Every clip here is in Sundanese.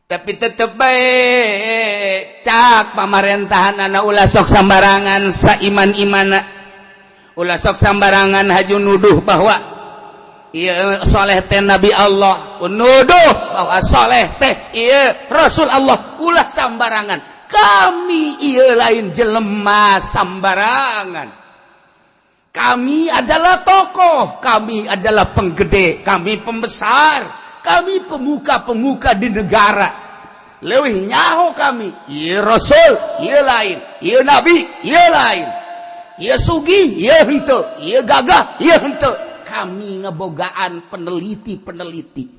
tapi tetep baik cak pamarentahan anak ulah sok sambarangan saiman-imana ulah sok sambarangan haju nuduh bahwa ieu soleh teh nabi Allah nuduh bahwa soleh teh ieu rasul Allah ulah sambarangan kami ieu lain jelema sambarangan kami adalah tokoh kami adalah penggede kami pembesar kami pemuka-pemuka di negara. Leuwih nyaho kami. Ieu rasul, ieu lain. Ieu nabi, ieu lain. Ieu sugih, ieu henteu. Ieu gagah, ieu henteu. Kami ngebogaan peneliti-peneliti.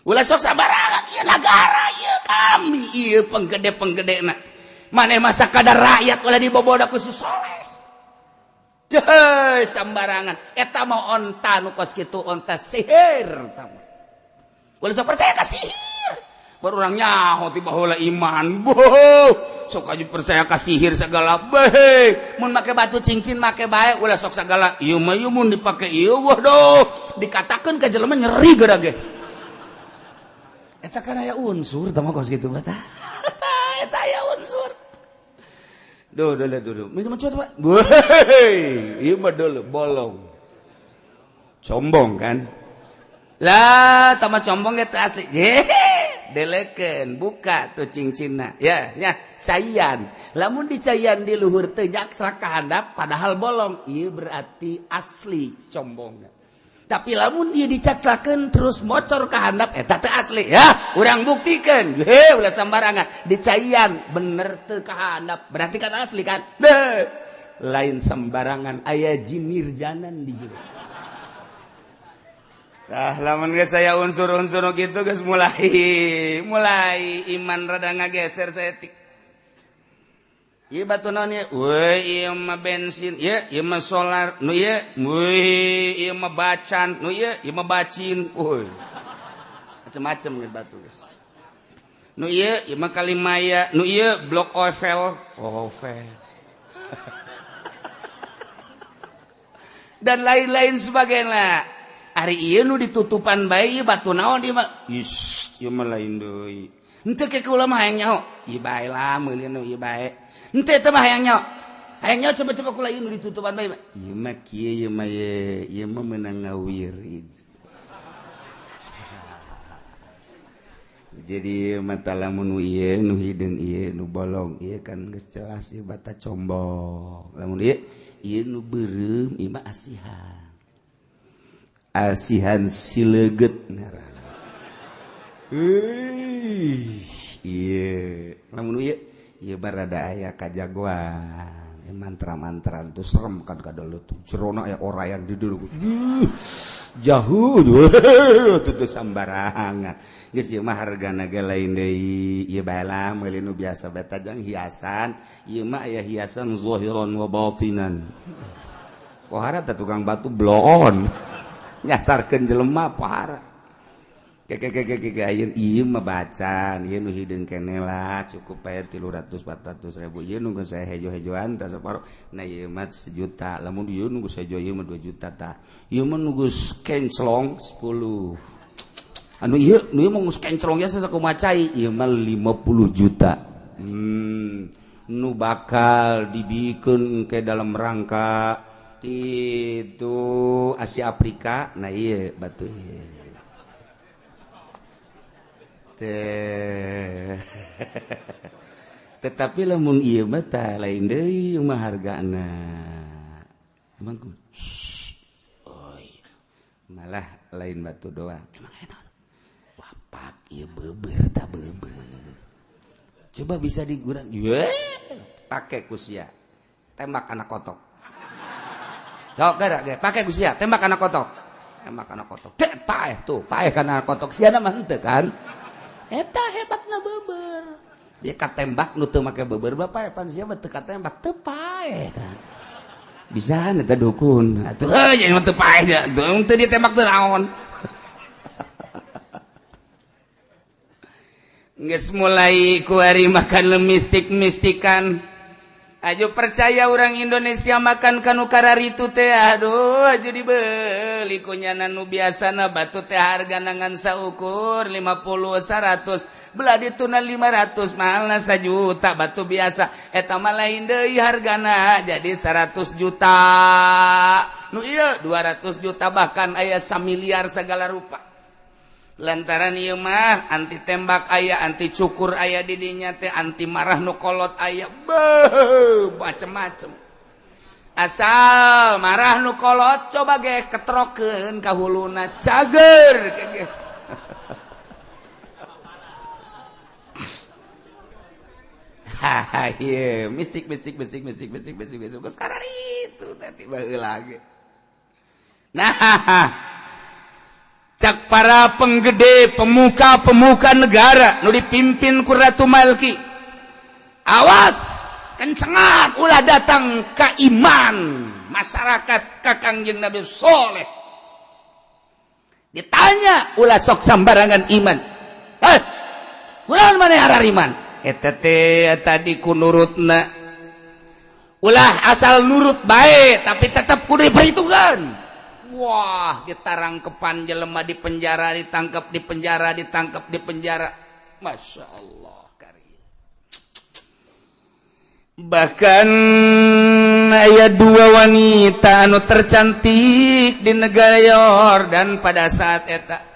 Ulah sok sabarangan ieu negara, ieu kami, ieu penggede-penggedena. Maneh masa kadar rakyat ulah diboboda ku si soleh. Teuh sambarangan. Eta mah onta nu kos kitu onta sihir tamu. Ulah sok percaya ka sihir. Baru orang nyaho tiba heula iman. Boh, sok aju percaya ka sihir segala bae. Mun make batu cincin make bae ulah sok sagala. Ieu mah ieu mun dipake ieu waduh, dikatakeun ka jelema nyeri geura ge. Eta kan aya unsur tah mah kos kitu mah tah. Eta aya unsur. Duh. Minum cuat, Pak. Woi, ieu mah deuleu bolong. Sombong kan? Lah tamat sombong eta asli deleken buka tuh cincinna ya cayan lamun dicayan di luhur teh jaksa kahandap padahal bolong ieu berarti asli combongna tapi lamun ieu dicaclakeun terus mocor kahandap eta teh asli ya urang buktikeun ulah sambarangan dicayan bener teu kahandap berarti kan asli kan lain sambarangan aya jinir janan di jero. Lamun geus saya unsur-unsur gitu geus mulai iman rada ngageser saeutik. Ieu batu naon ieu? Weuy ieu mah bensin, ieu mah solar, nu ieu mah bacan, nu ieu mah bacin. Macem-macem geus batu geus. Nu ieu mah Kalimaya, nu ieu blok Ovel. Dan lain-lain sebagainya. Ari ieu nu ditutupan bae ieu batu naon ieu mah? Ieu mah lain deui. Henteu ke kula mah hayang nyaho. Ieu bae lah meulieun ieu bae. Henteu teh mah hayang nyaho. Hayang nyaho coba-coba kula ieu nu ditutupan bae mah. Ieu mah kieu ieu mah meunang ngawirid. Jadi mata lamun ieu nu hideung ieu nu bolong ieu kan geus jelas ieu bata combong. Lamun ieu nu beureum ieu mah asihan. Asihan sileget ngaranna. Ieu lamun ieu barada aya kajagoan mantra-mantran tuh serem kan kadeuleut tuh jerona aya orayan di dieu jauh tuh sambarangan geus ieu mah hargana ge lain deui ieu bae lah meuli nu biasa bae tajang hiasan ieu mah aya hiasan zahiran wa batinan pohara teh tukang batu bloon nyasarkeun jelema pohara ayeuna ieu mah bacan ieu nu hideung keneh lah cukup bae 300-400 ribu ieu nu geus hejo-hejoan tah saparo nah ieu mah 1 juta lamun ieu nu geus hejo ieu mah 2 juta tah ieu mah nu geus kenclong 10 anu ieu mah geus kenclong ya sakumaha cai ieu mah 50 juta nu bakal dibikeun ke dalam rangka itu Asia Afrika nah iya batu tetapi lamun ieu mah tah lain deui mah hargana emang malah lain batu doang emang enak wapak ieu beubeur tah beubeur coba bisa digurang pakai kusia tembak anak kotok. Sok gara pakai gusia tembak anak kotok. Tembak anak kotok. Cek paeh tuh, paeh kana kotok siana mah henteu kan. Eta hebatna beubeur. Dia katembak nu teu make beubeur bapak pan sia mah teu katembak teu paeh kan. Bisaan eta dukun. Atuh nya mah teu paeh dia. Teu ditembak teu naon. Geus mulai ku ari makan mistik-mistikan. Ajo percaya orang Indonesia makan kanu kararitu teh aduh ajo dibeli kunyana nu biasana batu teh harga nangan saukur 50 100 beladi tuna 500 malah 1 juta batu biasa eta mah lain deui hargana jadi 100 juta nu ieu 200 juta bahkan aya 1 miliar segala rupa lantaran ieu mah anti tembak aya anti cukur aya di dinya teh anti marah nu kolot aya macem-macem asal marah nu kolot coba ge ketrokeun ka huluna cager ge iya mistik sekarang itu nanti baheula lagi nah cak para penggede pemuka negara nu dipimpin ku Ratu Malki awas kencengan ulah datang ka iman masyarakat ka Kangjeng Nabi Soleh ditanya ulah sok sambarangan iman kunaon maneh arar iman eta teh tadi ku nurutna ulah asal nurut bae tapi tetap kudu diperhitungkan wah ditarangkepan jelema di penjara ditangkap di penjara Masya Allah karim bahkan aya 2 wanita anu tercantik di negara Yordan pada saat eta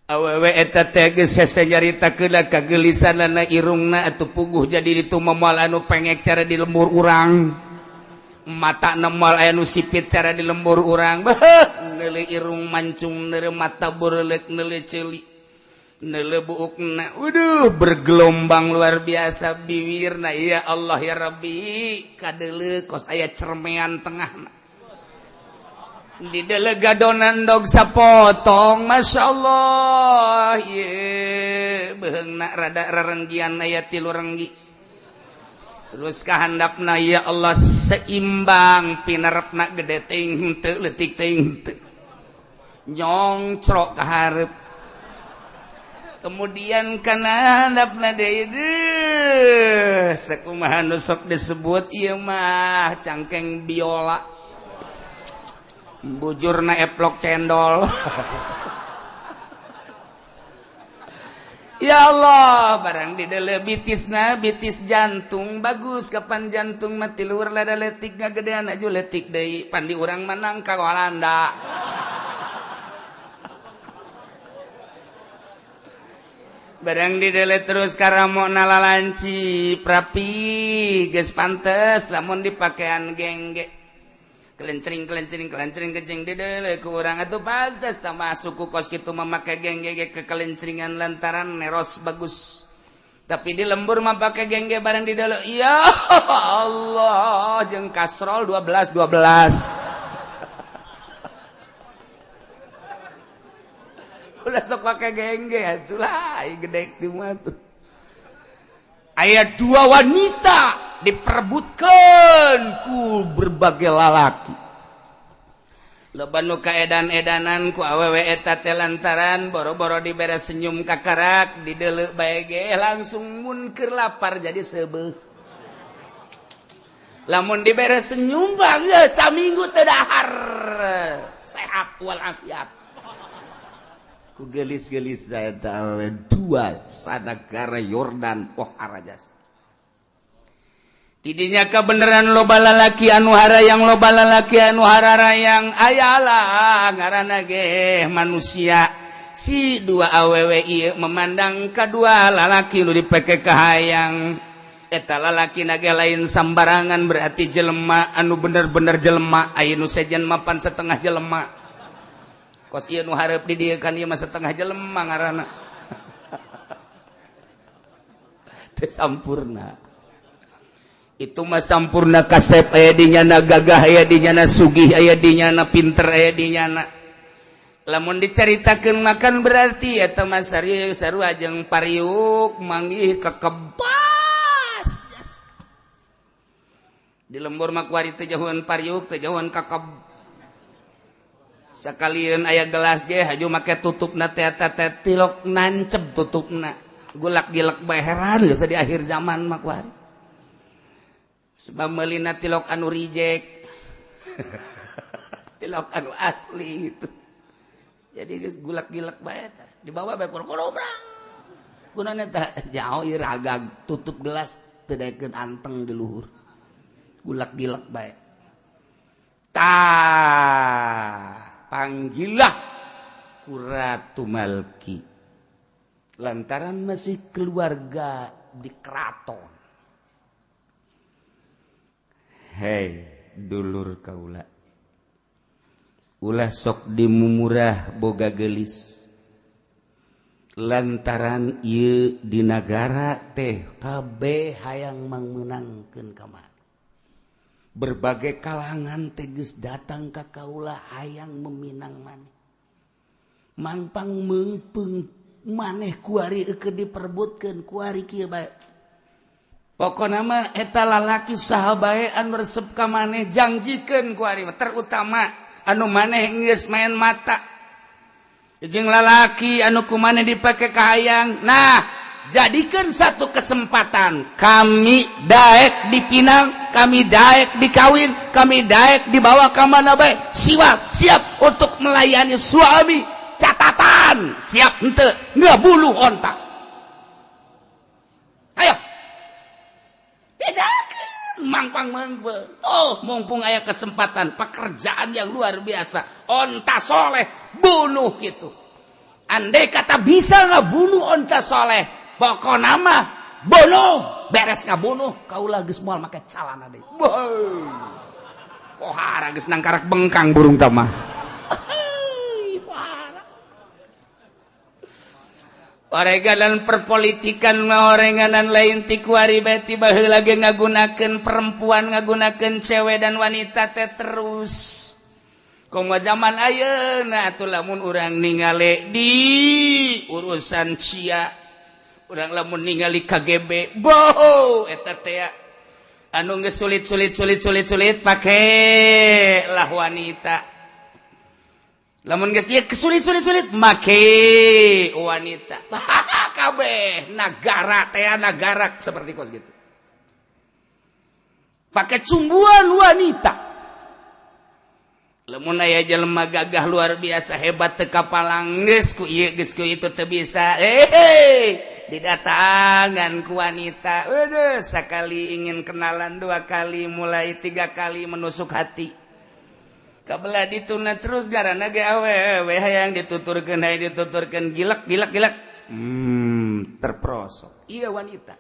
awewe eta teh geus hese nyaritakeun kagelisanana irungna atuh puguh jadi ditu moal anu pengek cara di lembur urang mata moal aya nu sipit cara di lembur urang neuleuh irung mancung neuleuh mata beureuleuk neuleuh ceuli neuleuh buukna waduh bergelombang luar biasa bibirna ya Allah ya Rabbi kadeuleuh kos aya cermean tengahna di delegadonan dog sapotong Masya Allah ye beheungna rada rerenggian aya 3 renggi terus kahandapna ya Allah seimbang pinarepna gede teuing henteu leutik teuing henteu nyongcrok ka hareup kemudian kana handapna deui sakumaha nu sok disebut ieu mah cangkeng biola bujurna eplok cendol ya Allah barang di dalam bitisna bitis jantung bagus kapan jantung mati luar lada letik ngagedean aju letik deui pandi urang menang ka Walanda barang di dalam terus karamona lalanci prapi geus pantes lamun dipakean gengge kelencering kencing dedele ku urang atuh pantes tah masuk ku kos kitu memakai gengge ke kelenceringan lantaran neros bagus tapi di lembur mah pake gengge bareng di dalam ya Allah jeung kastrol 12 udah sok pake gengge atulah gede kitu mah tuh aya 2 wanita diperebutkan ku berbagai lalaki loba nu kaedan-edanan ku awewe eta teh lantaran boro-boro dibere senyum kakarak dideuleu bae ge langsung mun keur lapar jadi seubeuh lamun dibere senyum bangga saminggu teu dahar sehat walafiat ku gelis-gelis saya awewe 2 sanagara Yordan poh arajas tidinya kebenaran loba lalaki anu harayang loba lalaki anu hararayang ayalah ngaranna ge manusia si 2 awewe ieu memandang kadua lalaki nu dipeke kahayang eta lalaki nage lain sambarangan berarti jelema anu bener-bener jelema aya nu sejen mapan setengah jelema kos ieu nu hareup di dieu kan ieu mah setengah jelema ngaranna teu sampurna itu mah sampurna kasep aya dinyana gagah aya dinyana sugih aya dinyana pinter aya dinyana lamun dicaritakeun makan berarti eta mah sarua jeung pariuk manggih kakebas di lembur mah kuari teu jauhan pariuk teu jauhan kakeb sakalian aya gelas ge haju make tutupna teh eta teh tilok nancep tutupna gulak-gilek bae heran geus di akhir zaman mah kuari sebab melina tilok anu reject tilok anu asli itu jadi geus gulak-gilek bae tah dibawa bae kurang gunana teh jauh ieu ragag tutup gelas teu daekeun anteng di luhur gulak-gilak bae panggillah ku Ratu Malki lantaran masih keluarga di keraton. Hei dulur kaula ulah sok dimumurah boga gelis lantaran ieu di nagara teh kabeh hayang mangmenangkeun ka mana berbagai kalangan teges datang ka kaula hayang meminang maneh mangpang meungpeung maneh kuari eukeun diperebutkeun kuari kieu bae pokona mah eta lalaki saha bae anu resep ka maneh jangjikeun kuari terutama anu maneh geus main mata jeung lalaki anu kumaneh dipake kahayang nah jadikan satu kesempatan kami daek dipinang kami daek dikawin kami daek dibawa ka mana bae siap untuk melayani suami catatan siap henteu ngabuluh onta ayo bedakeun mangpang meungpeung mumpung aya kesempatan pekerjaan yang luar biasa onta soleh bunuh gitu andai kata bisa ngabunuh onta soleh pokona mah bunuh beres ngabunuh kaula geus moal make calana deui pohara geus nangkarak bengkang burung teh mah orenganan perpolitikan orenganan lain ti kuari beti baheula ge ngagunakeun perempuan ngagunakeun cewek dan wanita teh terus komo zaman ayeuna atuh lamun urang ningali di urusan cia urang lamun ningali KGB boh eta teh anu geus sulit pake lah wanita lamun geus ieu sulit make wanita kabeh nagara teh nagara seperti kos gitu pakai cumbuan wanita lamun aya jelema gagah luar biasa hebat teu kapalang geus ku ieu geus ku itu teu bisa didatangan ku wanita sakali ingin kenalan 2 kali mulai 3 kali menusuk hati kabelah dituna terus garana ge awewe hayang dituturkeun gilak terprosok iya wanita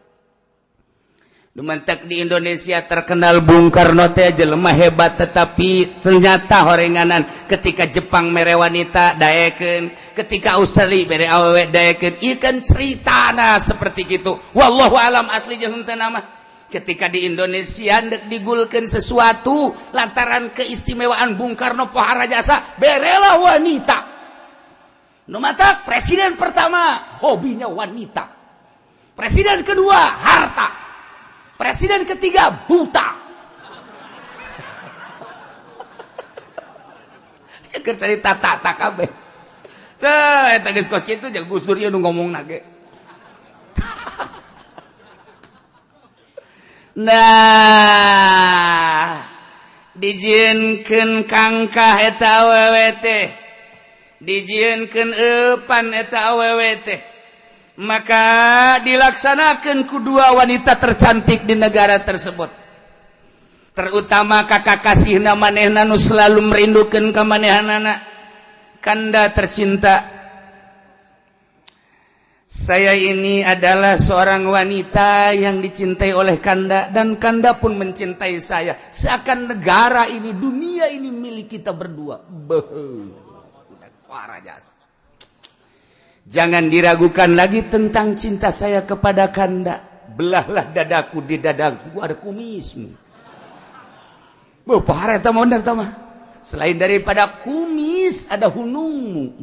dumantak di Indonesia terkenal Bung Karno teh jelema hebat tetapi ternyata horenganan ketika Jepang mere wanita daekeun ketika Australia mere awewe daekeun ieu kan ceritana seperti kitu wallahu alam asli jeung henteu nama ketika di Indonesia hendak digulkeun sesuatu lantaran keistimewaan Bung Karno pohara jasa berelah wanita nu matak presiden pertama hobinya wanita presiden kedua harta presiden ketiga buta keur cerita tata kabeh teh eta geus kos kitu jeung Gus Dur ieu nu ngomongna ge nah dijieunkeun kangkah eta awewe teh dijieunkeun eupan eta awewe teh maka dilaksanakeun ku 2 wanita tercantik di negara tersebut terutama kakak kasihna manehna nu selalu merindukeun ka manehanana kanda tercinta saya ini adalah seorang wanita yang dicintai oleh Kanda dan Kanda pun mencintai saya. Seakan negara ini, dunia ini milik kita berdua. Jangan diragukan lagi tentang cinta saya kepada Kanda. Belahlah dadaku di dadaku ada kumismu. Pahara eta mondar tama. Selain daripada kumis ada hunungmu.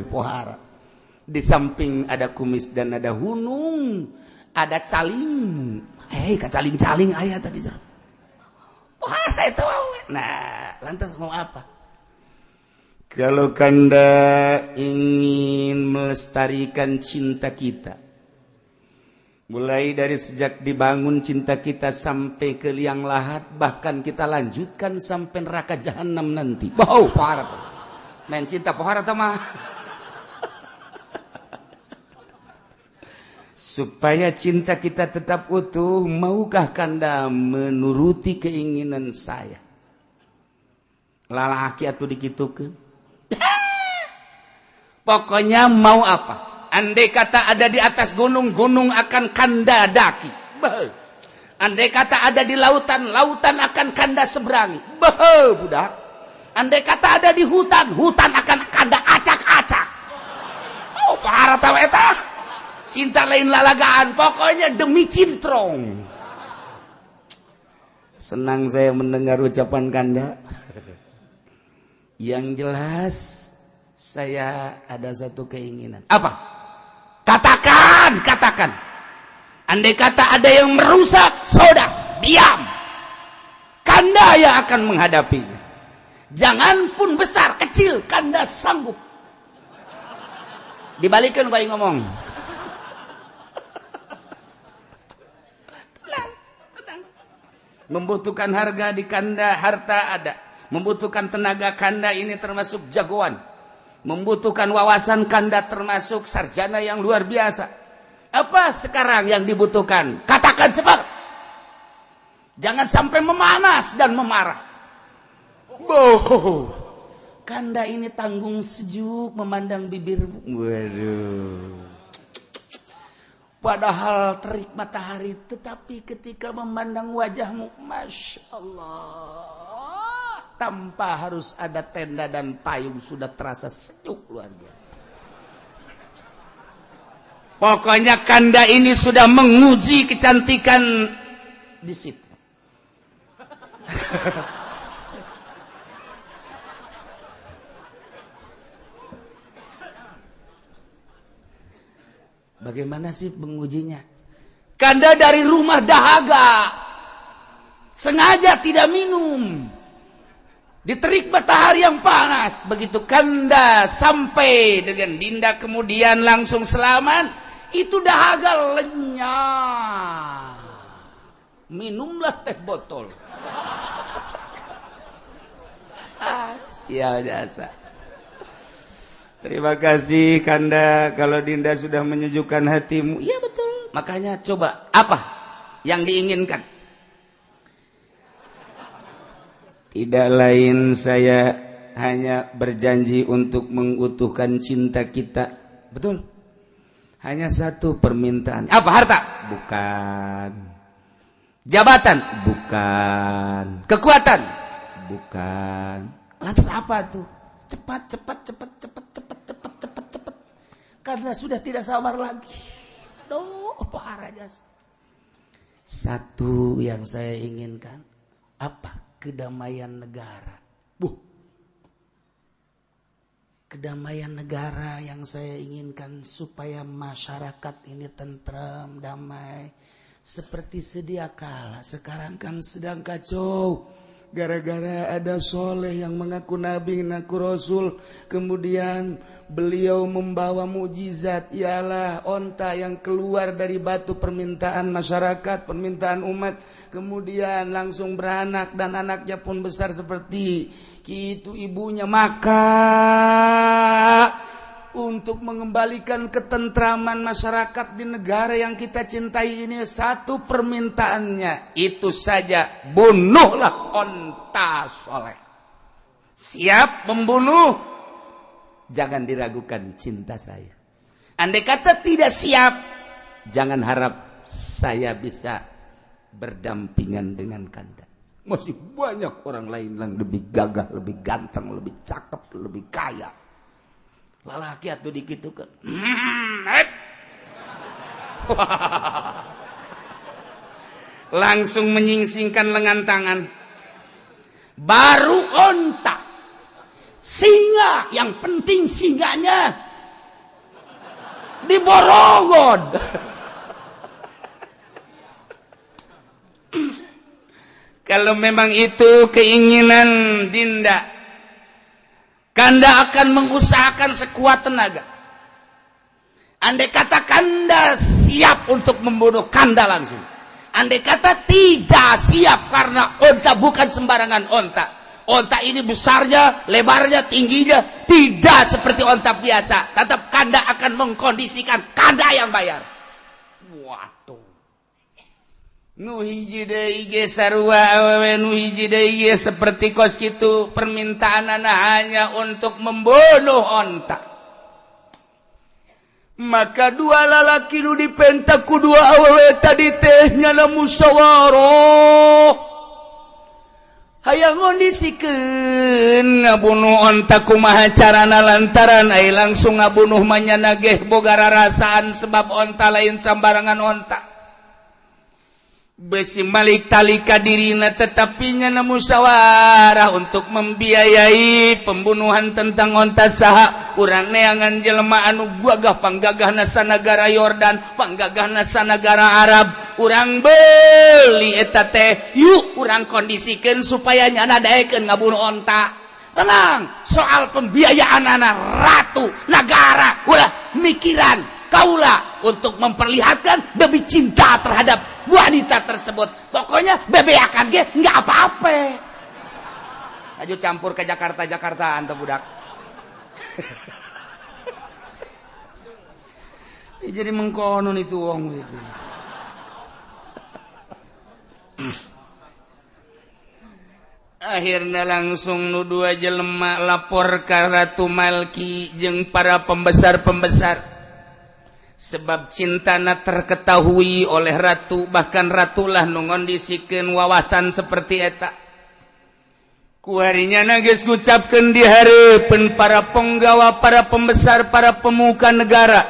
Pohara. Di samping ada kumis dan ada hunung, ada caling. Caling-caling aya tadi. Wah, itu. Nah, lantas mau apa? Kalau Kanda ingin melestarikan cinta kita, mulai dari sejak dibangun cinta kita sampai ke liang lahat, bahkan kita lanjutkan sampai neraka jahanam nanti. Bau, pohara. Main cinta pohara mah. Supaya cinta kita tetap utuh, maukah Kanda menuruti keinginan saya? Lalaki atuh dikitukeun. Pokoknya mau apa? Andai kata ada di atas gunung, gunung akan Kanda daki. Andai kata ada di lautan, lautan akan Kanda seberangi. Budak. Andai kata ada di hutan, hutan akan Kanda acak-acak. Oh, parah tahu eta. Cinta lain lalagaan, pokoknya demi cintrong. Senang saya mendengar ucapan Kanda. Yang jelas saya ada satu keinginan. Apa? Katakan. Andai kata ada yang merusak, sudah, diam. Kanda yang akan menghadapinya. Jangan pun besar, kecil, Kanda sanggup. Dibalikin kau ngomong. Tenang. Membutuhkan harga di Kanda, harta ada. Membutuhkan tenaga Kanda ini termasuk jagoan. Membutuhkan wawasan Kanda termasuk sarjana yang luar biasa. Apa sekarang yang dibutuhkan? Katakan cepat. Jangan sampai memanas dan memarah. Kanda ini tanggung sejuk memandang bibirmu. Waduh. Padahal terik matahari, tetapi ketika memandang wajahmu, Masya Allah, tanpa harus ada tenda dan payung sudah terasa sejuk luar biasa. Pokoknya Kanda ini sudah menguji kecantikan di situ. Bagaimana sih mengujinya? Kanda dari rumah dahaga, sengaja tidak minum di terik matahari yang panas. Begitu Kanda sampai dengan Dinda kemudian langsung selamat, itu dahaga lenyap. Minumlah teh botol. Sial jasa. Terima kasih Kanda, kalau Dinda sudah menyejukkan hatimu. Iya betul. Makanya coba apa yang diinginkan? Tidak lain saya hanya berjanji untuk mengutuhkan cinta kita. Betul. Hanya satu permintaan. Apa? Harta? Bukan. Jabatan? Bukan. Kekuatan? Bukan. Lantas apa tuh? Cepat. Karena sudah tidak sabar lagi. Aduh, parah jas. Satu yang saya inginkan. Apa? Kedamaian negara. Kedamaian negara yang saya inginkan supaya masyarakat ini tentram, damai. Seperti sedia kala. Sekarang kan sedang kacau. Gara-gara ada Soleh yang mengaku Nabi, mengaku Rasul. Kemudian beliau membawa mukjizat, ialah onta yang keluar dari batu permintaan masyarakat, permintaan umat. Kemudian langsung beranak dan anaknya pun besar seperti itu ibunya. Maka untuk mengembalikan ketentraman masyarakat di negara yang kita cintai ini, satu permintaannya itu saja, bunuhlah onta Soleh. Siap membunuh? Jangan diragukan cinta saya. Andai kata tidak siap, jangan harap saya bisa berdampingan dengan Kanda. Masih banyak orang lain yang lebih gagah, lebih ganteng, lebih cakep, lebih kaya. Lalaki atuh dikitukeun. Langsung menyingsingkan lengan tangan. Baru onta. Singa, yang penting singanya diborogod. Kalau memang itu keinginan Dinda, Kanda akan mengusahakan sekuat tenaga. Andai kata Kanda siap untuk membunuh, Kanda langsung. Andai kata tidak siap, karena onta bukan sembarangan onta. Onta ini besarnya, lebarnya, tingginya tidak seperti onta biasa. Tetap Kanda akan mengkondisikan, Kanda yang bayar. waduh nu hiji deui ge sarua awewe nu hiji deui seperti kos kitu permintaanna hanya untuk membunuh onta. Maka dua lalaki nu dipentak ku dua awewe tadi teh nyana musyawarah hayang ngondisikeun ngabunuh onta kumaha carana lantaran ai langsung ngabunuh manyana geh boga rarasaan sebab onta lain sambarangan onta besi malik talika dirina tetapi nyana musyawarah untuk membiayai pembunuhan tentang onta saha urang neangan jelema anu gagah panggagahna sanagara Yordan panggagahna sanagara Arab urang beli eta teh yuk urang kondisikeun supaya nyana daekeun ngabunuh onta tenang soal pembiayaan anak ratu negara ulah mikiran kaulah untuk memperlihatkan bebe cinta terhadap wanita tersebut. Pokoknya bebe akan ge nggak apa-apa. Ayo campur ke Jakarta-Jakartaan tuh budak. Jadi mengkonon itu wong itu. Akhirnya langsung nu dua jelema lapor ka Ratu Malki jeung para pembesar-pembesar. Sebab cintana terketahui oleh ratu, bahkan ratulah nu ngondisikeun wawasan seperti eta. Kuarinya geus ngucapkeun di hareupeun para penggawa, para pembesar, para pemuka negara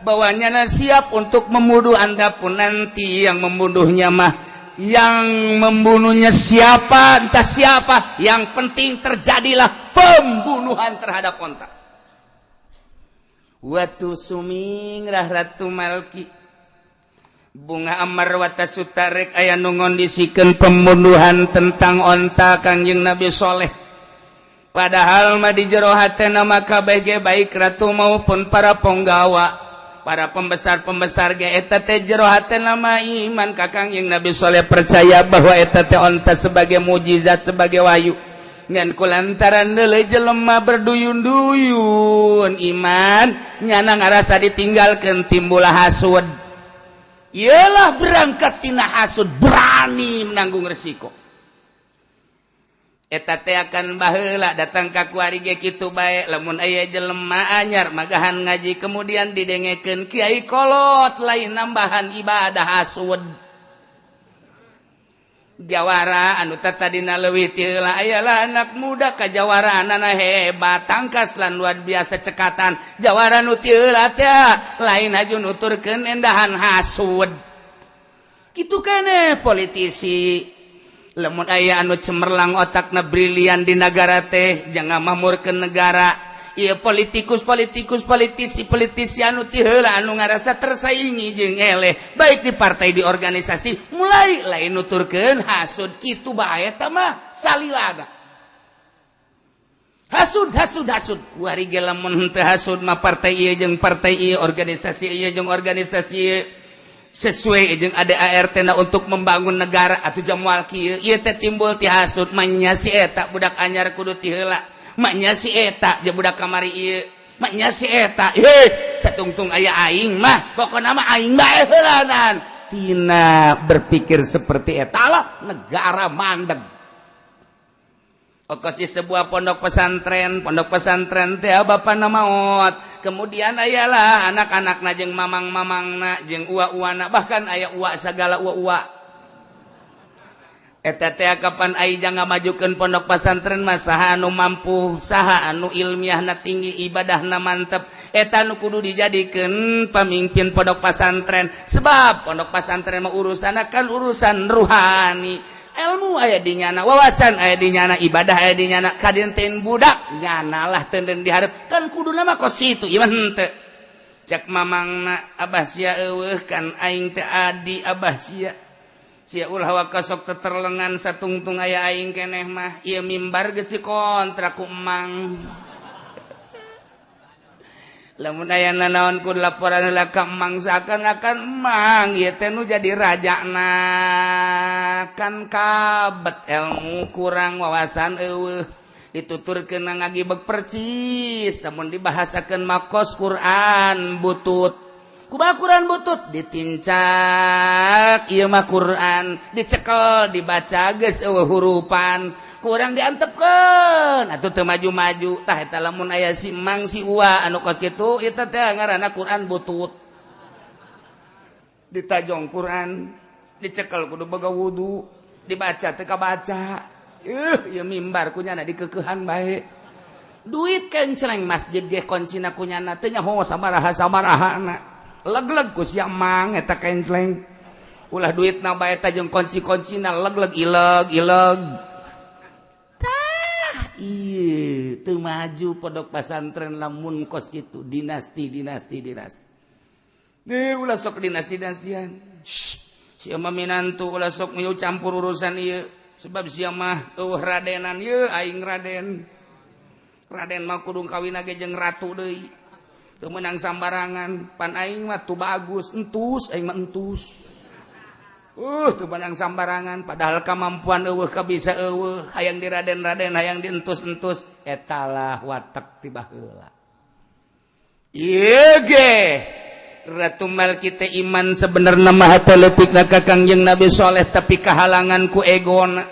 bahwa nyana siap untuk membunuh anda pun nanti yang membunuhnya mah yang membunuhnya siapa entah siapa, yang penting terjadilah pembunuhan terhadap onta. Watu sumingrah Ratu Malki bunga amar wata sutarek aya nu ngondisikeun pembunuhan tentang onta Kangjeng Nabi Soleh. Padahal mah di jero hatena mah kabeh ge baik ratu maupun para penggawa, para pembesar-pembesar ge eta teh jero hatena mah iman ka Kangjeng Nabi Soleh, percaya bahwa eta teh onta sebagai mukjizat, sebagai wahyu. Ngan kulantaran deuleu jelema berduyun-duyun iman nyana ngarasa ditinggalkeun timbul hasud. Iyalah berangkat tina hasud berani menanggung resiko. Eta teh akan baheula datang ka kuari ge kitu bae lamun aya jelema anyar magahan ngaji kemudian didengekeun kiai kolot lain nambahan ibadah hasud. Jawara anu tadina leuwih ti heula ayalah anak muda ka jawara anana hebat tangkas lan luar biasa cekatan. Jawara nu ti heula teh lain haju nuturkeun endahan hasud. Kitu keneh politisi. Lamun aya anu cemerlang otakna brilian di negara teh jangan mamurkeun negara. Ieu politisi anu ti heula anu ngarasa tersaingi jeung eleh baik di partai di organisasi mulai lain nuturkeun hasud kitu bae eta mah salilana. Hasud kuari ge lamun henteu hasud mah partai ieu jeung partai ieu, organisasi ieu jeung organisasi ieu sesuai jeung ADART na untuk membangun negara atuh jamual kieu ieu teh timbul ti hasud manya si eta budak anyar kudu ti heula. Maknya si eta je budak kamari ieu maknya si eta satungtung aya aing mah pokona mah aing bae heulanan tina berpikir seperti eta lah negara mandeg. Okos di sebuah pondok pesantren teh bapana maot kemudian ayalah anak-anakna jeung mamang-mamangna jeung uwa-uwana bahkan aya uwa sagala uwa-uwa. Eta teh kapan aing ngamajukeun pondok pesantren mah saha anu mampu, saha anu ilmiahna tinggi, ibadahna mantep, eta nu kudu dijadikeun pamimpin pondok pesantren. Sebab pondok pesantren mah urusanna kan urusan ruhani. Ilmu aya di nyana, wawasan aya di nyana, ibadah aya di nyana, kadenten budak nyana lah teu dihareup. Kan kuduna mah kos kitu ieu mah henteu. Cek mamangna abah sia eueuh kan aing teh adi abah sia. Sia ulah wakasok teterlengan satungtung aya aing keneh mah ieu mimbar geus dikontrak ku emang. Lamun aya nanaon ku laporan heula ka emang seakan-akan emang ieu teh nu jadi rajana kan kabet ilmu kurang wawasan eueuh dituturkeun ngagibeg percis namun dibahasakeun mah kos Quran butut kumaha Quran butut ditincak ieu mah Quran dicekel dibaca geus eueuh hurupan kurang diantepkeun atuh teu maju-maju tah eta lamun aya si Mang si Uwa anu kos kitu eta teh ngaranna Quran butut ditajong Quran dicekel kudu boga wudu dibaca teu kabaca ieu mimbar kunyana dikeukehan bae duit kenceleng masjid ge kuncina kunyana teu nyaho sabaraha-sabarahana leg-leg ku sia Mang eta kenceleng ulah duitna bae eta jeung kunci-kuncina leg-leg ileg tah ieu teu maju pondok pesantren lamun kos kitu dinasti ulah sok dinasti-dinastian sia mah minantu ulah sok mieu campur urusan ieu sebab sia mah eueuh radenan ieu aing raden mah kudu kawin ge jeung ratu deui teu meunang sambarangan pan aing mah tu bagus entus aing mah entus teu meunang sambarangan padahal kamampuan eueuh ka bisa eueuh hayang di raden-raden hayang di entus-entus eta lah watek ti baheula ieu ge ratu mal kita iman sebenarnya mah teuleukna ka Kangjeng Nabi Saleh tapi kahalangan ku egona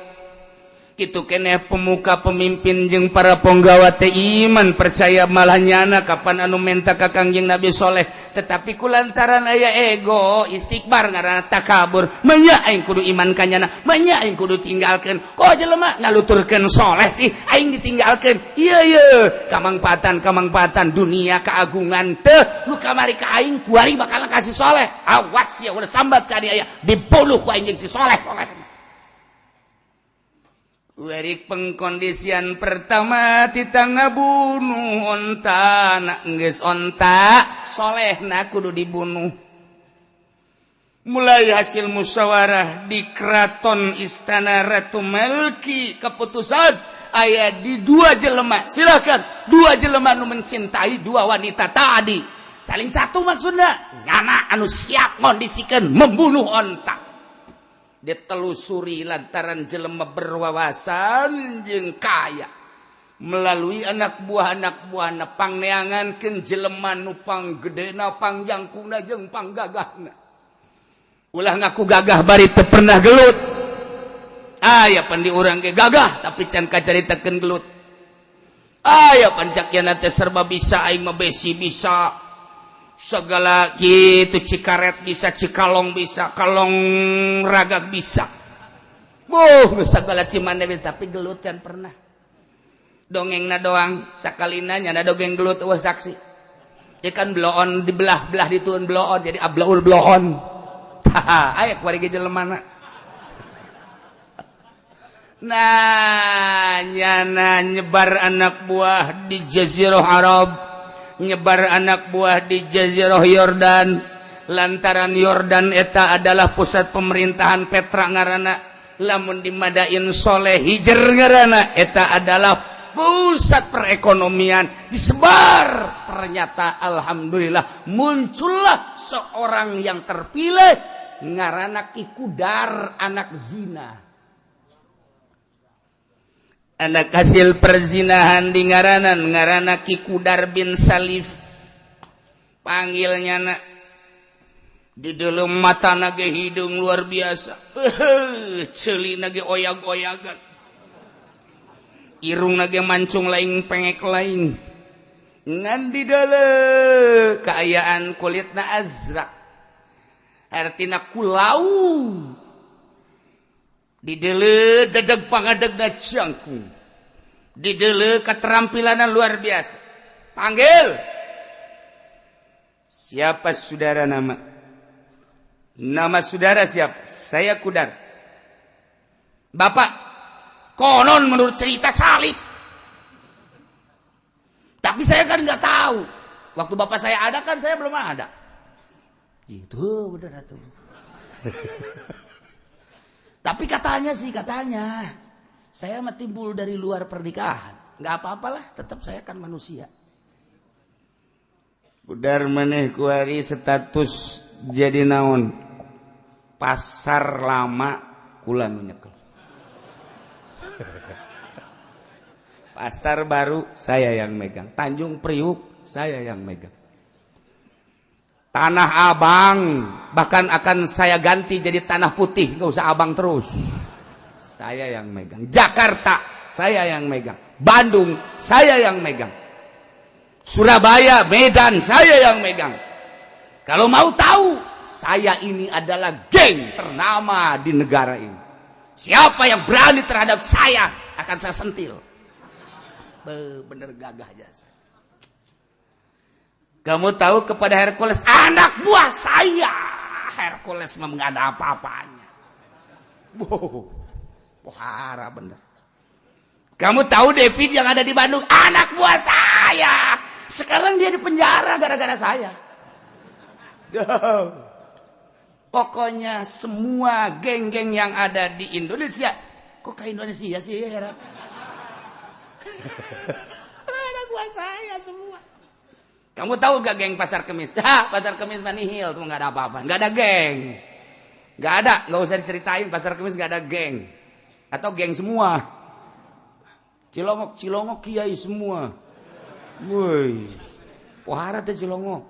kitu keneh pemuka pemimpin jeung para penggawa teh iman percaya malah nyana kapan anu menta ka Kangjeng Nabi Saleh tetapi kulantaran aya ego istikbar ngaranna takabur manya aing kudu iman ka nyana manya aing kudu tinggalkeun kok jelema ngaluturkeun saleh sih aing ditinggalkeun ieu kamangpatan dunia keagungan teh nu kamari ka aing kuari bakal kasih saleh awas ya ulah sambat ka dia dipuluh ku aing jeung si saleh Werik pengkondisian pertama tita ngabunuh onta nak geus onta solehna kudu dibunuh mulai hasil musyawarah di keraton istana Ratu Melki keputusan aya di dua jelema silakan dua jelema nu mencintai dua wanita tadi saling satu maksudna nyana anu siap ngondisikeun membunuh onta ditelusuri lantaran jelema berwawasan jeung kaya melalui anak buahna pangneangankeun jelema nu panggedena pangjangkungna jeung panggagahna ulah ngaku gagah bari teu pernah gelut aya pan di urang ge gagah tapi can kacaritakeun gelut aya pancakyana teh serba bisa aing mah besi bisa segala gitu cikaret bisa cikalong bisa kalong ragak bisa segala cimane tapi gelut kan pernah dongengna doang sakalina nyana dongeng gelut eueuh saksi ikan bloon dibelah-belah ditueun bloon jadi ablaul bloon tah aya kuari ge jelemana nah nyana nyebar anak buah di Jazirah Arab nyebar anak buah di Jazirah Yordan lantaran Yordan eta adalah pusat pemerintahan Petra ngaranna lamun di Madain Soleh Hijr ngaranna eta adalah pusat perekonomian disebar ternyata alhamdulillah muncullah seorang yang terpilih ngaranna Ki Kudar anak zina anak hasil perzinahan di ngaranna Ki Kudar bin Salif panggilnya na di dalam mata nage hidung luar biasa celi nage oyag-oyagan irung nage mancung lain pengek lain ngan di dalam keayaan kulitna azrak artina kulau di dalam dedeg pangadegna jangkung di dalam keterampilan luar biasa panggil siapa saudara nama saudara siapa saya Kudar bapak konon menurut cerita salib tapi saya kan nggak tahu waktu bapak saya ada kan saya belum ada gitu bener tuh tapi katanya saya mah timbul dari luar pernikahan nggak apa-apalah tetap saya kan manusia Kudar maneh kuari status jadi naon pasar lama kula nu nyekel pasar baru saya yang megang Tanjung Priuk saya yang megang Tanah Abang bahkan akan saya ganti jadi tanah putih, nggak usah Abang terus. Saya yang megang. Jakarta saya yang megang. Bandung saya yang megang. Surabaya, Medan saya yang megang. Kalau mau tahu, saya ini adalah geng ternama di negara ini. Siapa yang berani terhadap saya akan saya sentil. Bener gagah jasa. Kamu tahu kepada Hercules, anak buah saya. Hercules memang nggak ada apa-apanya. Wow, pohara bener. Kamu tahu David yang ada di Bandung, anak buah saya. Sekarang dia di penjara gara-gara saya. Pokoknya semua geng-geng yang ada di Indonesia, kok ke Indonesia sih ya? Anak buah saya semua. Kamu tahu gak geng Pasar Kemis? Pasar Kemis manihil tuh nggak ada apa-apa, nggak ada geng, nggak ada, nggak usah diceritain. Pasar Kemis nggak ada geng, atau geng semua. Cilongok kiai semua. Woi, pohara teh Cilongok.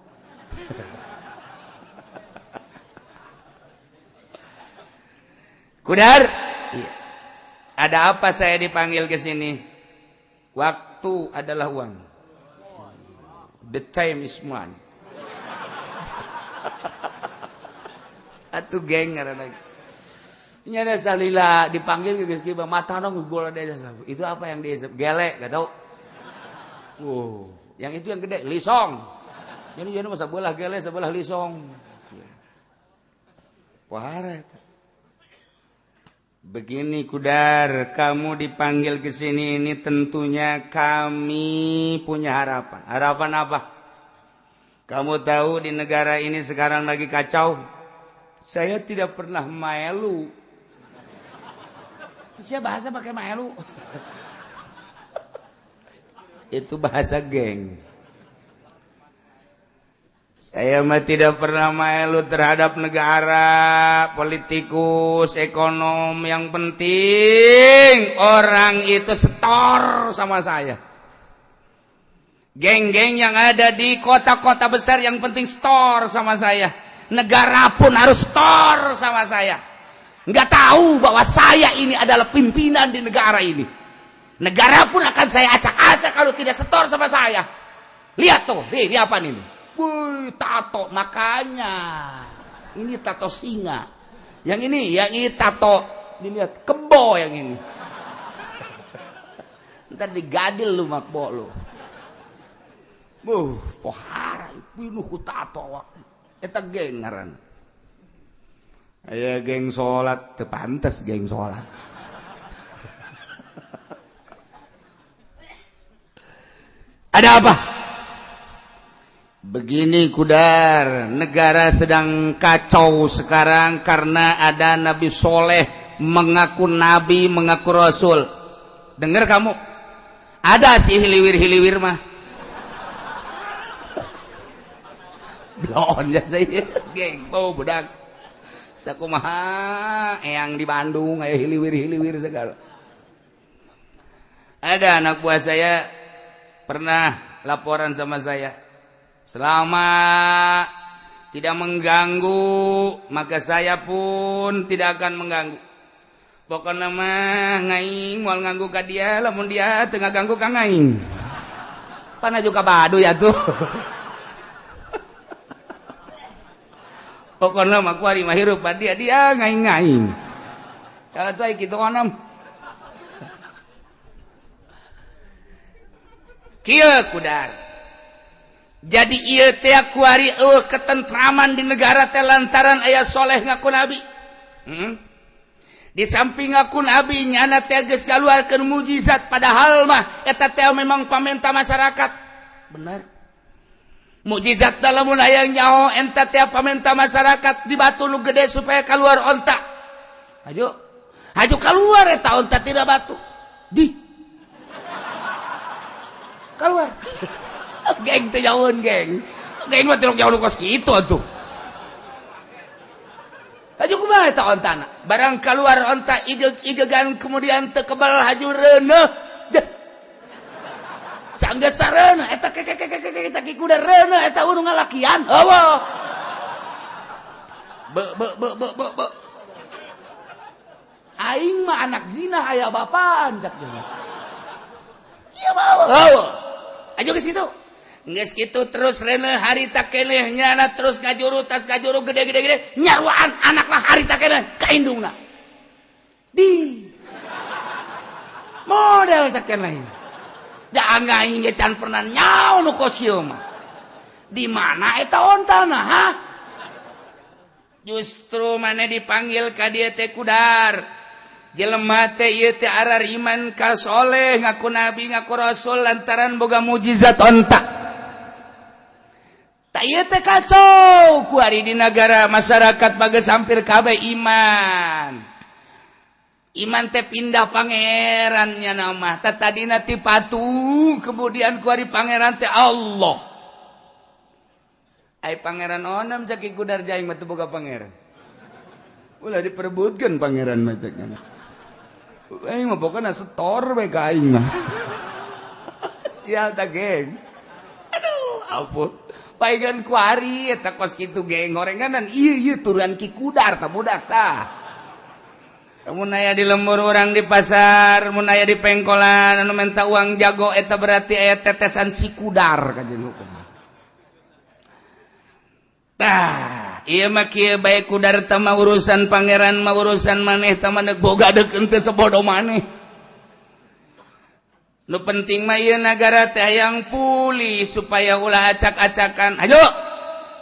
Kudar, ada apa saya dipanggil ke sini? Waktu adalah uang. The time is money. Atuh geng karena ini ada salila dipanggil ke kiba mata nong bola desa. Itu apa yang dia gelek gak tahu. Yang itu yang gede lisong. Jadi masa bola gelek sebelah lisong. Parah. Begini Kudar, kamu dipanggil ke sini ini tentunya kami punya harapan. Harapan apa? Kamu tahu di negara ini sekarang lagi kacau. Saya tidak pernah melu. Siapa bahasa pakai melu? Itu bahasa geng. Saya mah tidak pernah melu terhadap negara, politikus, ekonom. Yang penting orang itu setor sama saya. Geng-geng yang ada di kota-kota besar yang penting setor sama saya. Negara pun harus setor sama saya. Nggak tahu bahwa saya ini adalah pimpinan di negara ini. Negara pun akan saya acak-acak kalau tidak setor sama saya. Lihat tuh, ini apa nih? Wih, tato, makanya ini tato singa. Yang ini tato, dilihat kebo yang ini. Ntar digadil lu makbo lu. Pohara, pinuh ku tato. Eta geng ngaran. Aya geng sholat, tepantes geng sholat. Ada apa? Begini Kudar, negara sedang kacau sekarang karena ada Nabi Soleh mengaku Nabi, mengaku Rasul. Dengar kamu, ada si hiliwir-hiliwir mah. Blon ya saya, geng, budak. Sakumaha, yang di Bandung, kayak hiliwir-hiliwir segala. Ada anak buah saya pernah laporan sama saya. Selama tidak mengganggu, maka saya pun tidak akan mengganggu. Pokoknya mah ngaing moal nganggu ka dia, lamun dia teu ngaganggu ka ngaing. Pana juga badu ya tuh. Pokoknya mah kuari mah hirup dia ngaing-ngaing. Ya tuh kitu onam. Kieu Kudar. Jadi ieu teh kuari ketentraman di negara teh lantaran aya Soleh ngaku nabi. Di samping ngaku nabi nyana teh geus ngaluarkeun mujizat padahal mah eta teh memang pamenta masyarakat. Benar. Mujizat lamun aya nyaho eta teh pamenta masyarakat di batu nu gede supaya keluar onta. Haju keluar eta onta tidak batu. Keluar. Geng teh jauhan geng mah tilok jauh kos kitu atuh. Haju kumaha eta ontana? Barang keluar onta igegan kemudian teu kebal haju reuneuh. Sanggeus tareuneuh eta kek kuda reuneuh eta urang ngalakian. Eueuh. Aing mah anak zina aya bapaan cak dia. Iya bawa. Aja ke situ. Geus kitu terus reuneuh harita keneh nyana terus ngajuru gede nyaruaan anak lah harita keneh ka indungna. Di model cak keneh. Da aing ge can pernah nyaho nu kos kieu mah. Di mana eta ontana ha? Justru mana dipanggil ka dieu teh Kudar. Jelema teh ieu teh arar iman ka soleh ngaku nabi ngaku rasul lantaran boga mujizat onta. Ta ieu teh kacau ku ari di negara masyarakat bageus hampir kabeh iman. Iman teh pindah pangerannya nama. Tadina ti patung kemudian ku ari pangeran teh Allah. Ai pangeran onam cak Kudar jaing mah teu boga pangeran. Ulah diperebutkeun pangeran mah cak. Aing mah pokoknya setor we ka aing mah. Sial ta geng. Aduh, ampun. Paegan ku ari eta kos kitu geng gorenganan ieu turunan Ki Kudar tah budak tah. Mun aya di lembur urang di pasar, mun aya di pengkolan anu minta uang jago eta berarti aya tetesan si Kudar kajeun hukum. Tah iya mah kieu bae Kudar teh mah urusan pangeran mah urusan maneh teh mah boga deukeun teu sabodo maneh. Nu penting mah ieu nagara teh hayang pulih supaya ulah acak-acakan. Ayo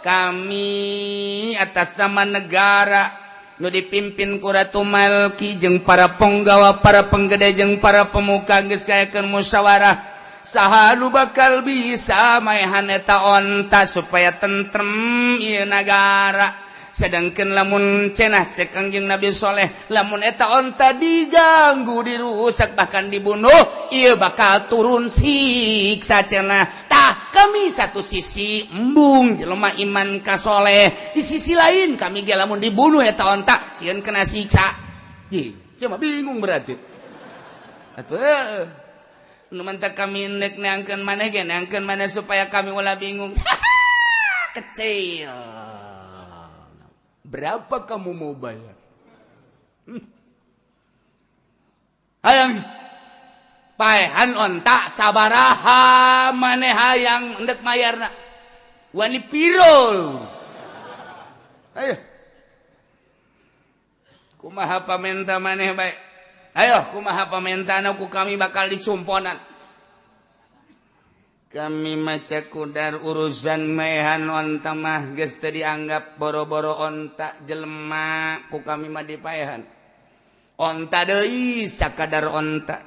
kami atas nama negara nu dipimpin ku Ratu Malki jeung para penggawa, para penggede jeung para pemuka geus gayakeun musyawarah. Saha nu bakal bisa maehan eta onta supaya tentrem ieu nagara. Sedangkeun lamun cenah cek Kangjeng Nabi Soleh, lamun eta onta diganggu, dirusak bahkan dibunuh, ieu bakal turun siksa cenah. Tah kami satu sisi embung jelema iman ka soleh, di sisi lain kami ge lamun dibunuh eta onta sieun kena siksa. Ih, cenah bingung berarti. Atuh nu mantap kami nek neangkeun maneh ge neangkeun maneh supaya kami ulah bingung. Kecil. Berapa kamu mau bayar? Hayang paehan onta sabaraha maneh hayang endek mayarna? Wani piro? Ayo. Kumaha pamenta maneh bae? Ayo, kumaha pamentana ku kami bakal dicumponan. Kami maca Kudar urusan maehan onta mah geus teu dianggap boro-boro onta jelema ku kami mah dipaehan. Onta deui sakadar onta.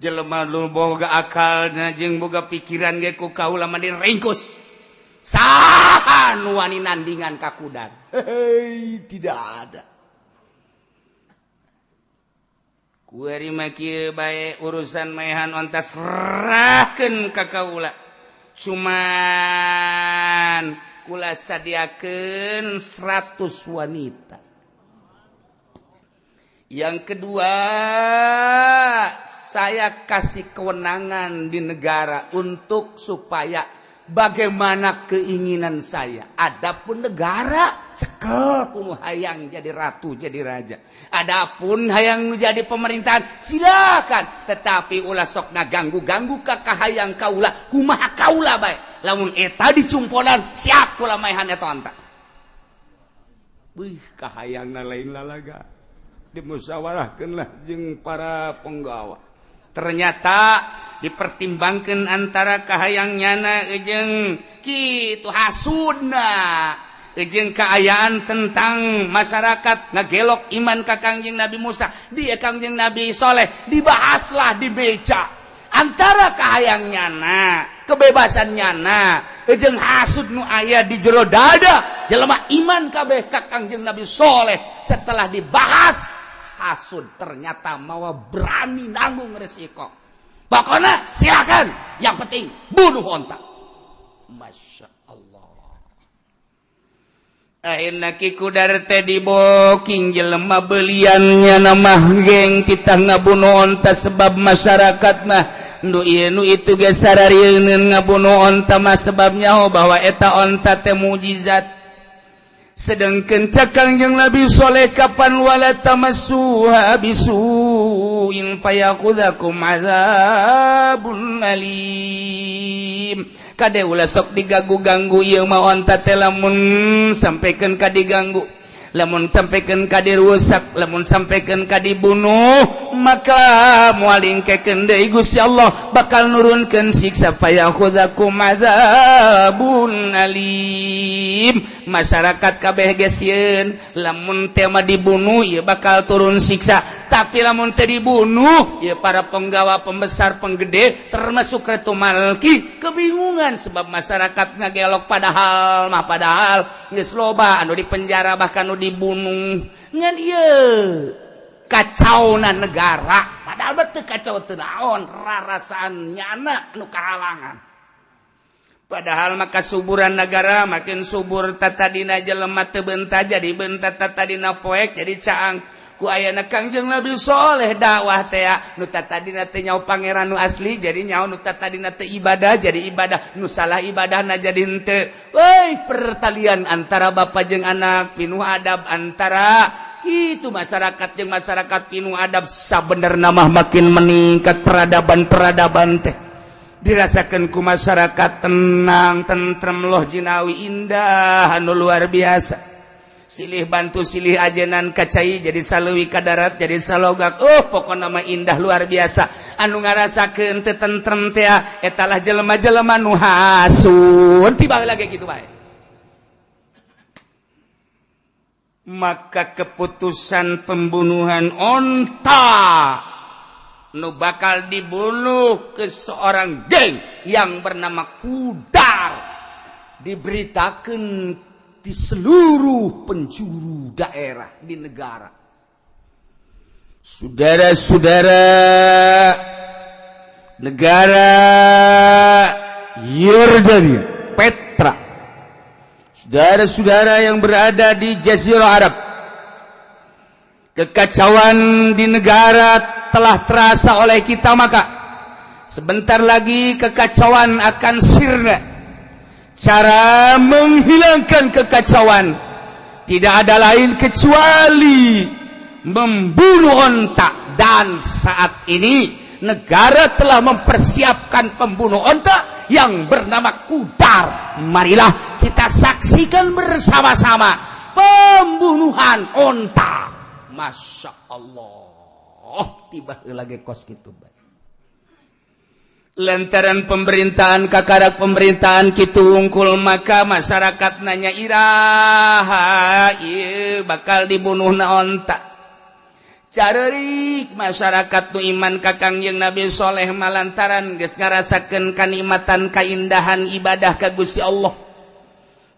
Jelema lu boga akalna jeung boga pikiran ge ku kaula mah diringkus. Saha nu wani nandingan ka Kudar? Hei, tidak ada. Kuari maki bae urusan maehan onta serahkeun ka kaula. Cuman kula sadiakeun 100 wanita. Yang kedua, saya kasih kewenangan di negara untuk supaya bagaimana keinginan saya. Adapun negara cekel kuno hayang jadi ratu, jadi raja. Adapun hayang jadi pemerintahan silakan, tetapi ulah sok ngaganggu-ganggu ka kahayang kaula, kumaha kaula bae. Lamun eta dicumponan siap kula maehan eta onta. Beuh kahayangna lain lalaga. Dimusyawarahkeunlah jeung para penggawa. Ternyata dipertimbangkan antara kahayang nyana jeung kitu hasudna jeung keayaan tentang masyarakat ngagelok iman ka Kangjeng Nabi Musa dia Kangjeng Nabi Soleh dibahaslah dibeca antara kahayang nyana kebebasan nyana jeung hasud nu aya di jero dada jelema iman kabeh ka Kangjeng Nabi Soleh. Setelah dibahas hasud ternyata mawa berani nanggung resiko. Pokoknya silakan, yang penting bunuh onta. Masya Allah. Akhirnya Ki Kudar teh diboking jelema beliannya nama geng kita ngabunuh onta sebab masyarakat mah nu ieu nu itu ge sararieun ngabunuh onta mah sebabnya bahwa eta onta teh mujizat. sedangkan cakang yang Nabi soleh kapan wala tamassuha bisu'in fayakhudzakum azabun alim. Kade ulah sok diganggu-ganggu ieu mah onta teh lamun sampaikeun ka diganggu, lamun sampaikeun ka dirusak, lamun sampaikeun ka dibunuh, maka moal ingkekeun deui Gusti Allah bakal nurunkeun siksa fayakhudzakum azabun alim. Masyarakat kabeh geus sieun, lamun teh mah dibunuh ieu bakal turun siksa, tapi lamun teh dibunuh ieu para penggawa pembesar penggede termasuk Ratu Malki kebingungan sebab masyarakat ngagelok padahal geus loba anu dipenjara bahkan anu dibunuh ngan ieu kacauna negara padahal betul kacau teu naon rarasaan nyana anu kahalangan. Padahal maka suburan negara makin subur tatadina jelema teu beunta jadi beunta tatadina poek jadi caang ku ayana Kangjeng Nabi soleh dakwah teh nu tatadina teh nyaho pangeran nu asli jadi nyaho nu tatadina teh ibadah jadi ibadah nu salah ibadahna jadi henteu. Woi pertalian antara bapa jeung anak pinuh adab antara itu masyarakat jeung masyarakat pinuh adab sabenerna mah makin meningkat peradaban teh. Dirasakan ku masyarakat tenang, tentrem, loh jinawi indah, anu luar biasa. Silih bantu silih ajenan kacai jadi saleuwi ka darat jadi salogak. Pokona mah indah luar biasa. Anu ngarasakeun teu tentrem teh eta lah jelema-jelema nu hasud. Tiba lagi kitu bae. Maka keputusan pembunuhan onta nu bakal dibunuh ke seorang geng yang bernama Kudar diberitakan di seluruh penjuru daerah di negara. Saudara-saudara, negara Yordania, Petra, saudara-saudara yang berada di Jazirah Arab, kekacauan di negara telah terasa oleh kita, maka sebentar lagi kekacauan akan sirna. Cara menghilangkan kekacauan tidak ada lain kecuali membunuh onta, dan saat ini negara telah mempersiapkan pembunuh onta yang bernama Kudar. Marilah kita saksikan bersama-sama pembunuhan onta. Masya Allah, tiba lagi kos gitu baik. Lantaran pemerintahan kakarak pemerintahan kitu unggul, maka masyarakat nanya iraha ieu bakal dibunuh na onta. Carerik masyarakat nu iman ka Kangjeng Nabi soleh malantaran geus ngarasakeun kanikmatan kaindahan ibadah ka Gusti Allah.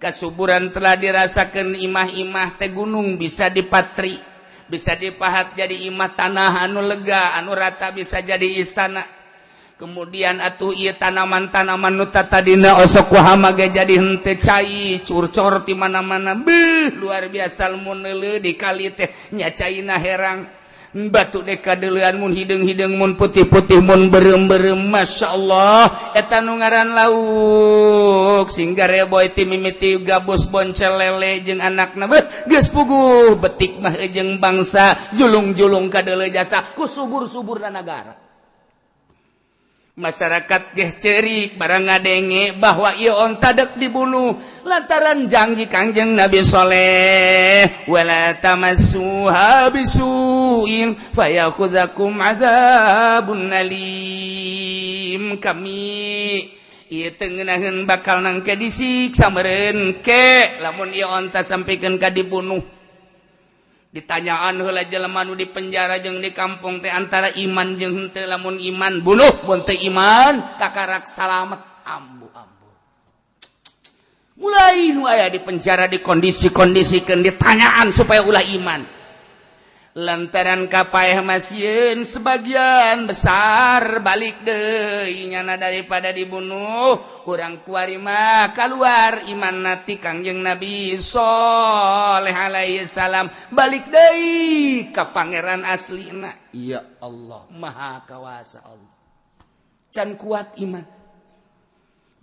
Kasuburan telah dirasakeun imah-imah teh gunung bisa dipatri, bisa dipahat jadi imah tanah anu lega anu rata bisa jadi istana. Kemudian atuh ieu tanaman-tanaman nu tadina osok wahama ge jadi henteu cai curcor ti mana-mana. Beuh luar biasa mun neuleuh di kali teh nya caina herang. Batu deka deuleuan mun hideung-hideung mun putih-putih mun beureum-beureum. masyaallah eta nu ngaran lauk singgare boy ti mimiti gabus boncel lele jeung anakna geus puguh betik mah jeung bangsa julung-julung ka deuleu jasa ku subur-suburna negara. Masyarakat geh cerik barang ngadenge bahwa ieu onta dek dibunuh lantaran janji Kangjeng Nabi soleh wala tamassuha bisu'in fayakhudzakum azabun alim. Kami ieu teu ngeunaheun bakal nangke disiksa meureun ke lamun ieu onta sampikeun ka dibunuh. Ditanyaan heula jelema nu di penjara jeung di kampung teh antara iman jeung henteu, lamun iman bunuh, mun teu iman kakarak salamet ambu-ambu. Mulai nu aya di penjara dikondisi-kondisikeun ditanyaan supaya ulah iman. Lantaran kapaeh masieun sebagian besar balik deui nyana daripada dibunuh, urang kuari mah kaluar iman nati Kangjeng Nabi saleh alaihi salam balik deui ka pangeran aslina. Ya Allah, maha kawasa Allah. Can kuat iman.